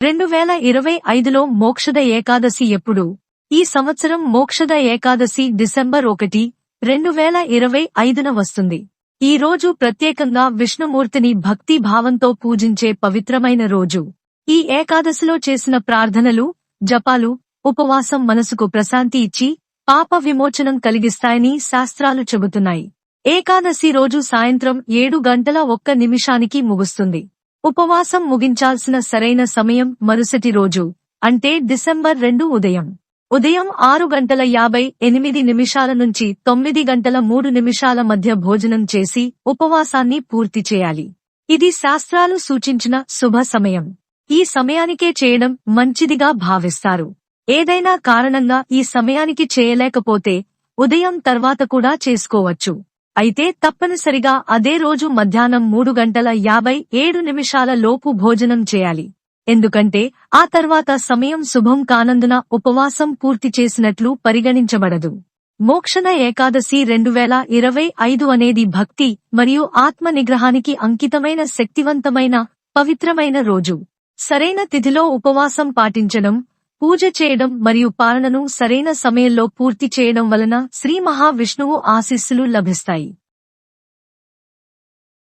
2025లో మోక్షద ఏకాదశి ఎప్పుడు? ఈ సంవత్సరం మోక్షద ఏకాదశి డిసెంబర్ 1, 2025న వస్తుంది. ఈ రోజు ప్రత్యేకంగా విష్ణుమూర్తిని భక్తి భావంతో పూజించే పవిత్రమైన రోజు. ఈ ఏకాదశిలో చేసిన ప్రార్థనలు, జపాలు, ఉపవాసం మనసుకు ప్రశాంతి ఇచ్చి పాప విమోచనం కలిగిస్తాయని శాస్త్రాలు చెబుతున్నాయి. ఏకాదశి రోజు సాయంత్రం 7:01 ముగుస్తుంది. ఉపవాసం ముగించాల్సిన సరైన సమయం మరుసటి రోజు, అంటే డిసెంబర్ 2 ఉదయం 6:58 నుంచి 9:03 మధ్య భోజనం చేసి ఉపవాసాన్ని పూర్తి చేయాలి. ఇది శాస్త్రాలు సూచించిన శుభ సమయం. ఈ సమయానికే చేయడం మంచిదిగా భావిస్తారు. ఏదైనా కారణంగా ఈ సమయానికి చేయలేకపోతే ఉదయం తర్వాత కూడా చేసుకోవచ్చు. అయితే తప్పనిసరిగా అదే రోజు మధ్యాహ్నం 3:57 లోపు భోజనం చేయాలి. ఎందుకంటే ఆ తర్వాత సమయం శుభం కానందున ఉపవాసం పూర్తి చేసినట్లు పరిగణించబడదు. మోక్షద ఏకాదశి 2025 అనేది భక్తి మరియు ఆత్మ నిగ్రహానికి అంకితమైన శక్తివంతమైన, పవిత్రమైన రోజు. సరైన తిథిలో ఉపవాసం పాటించడం, పూజ చేయడం మరియు పాలనను సరైన సమయంలో పూర్తి చేయడం వలన శ్రీ మహావిష్ణువు ఆశీస్సులు లభిస్తాయి.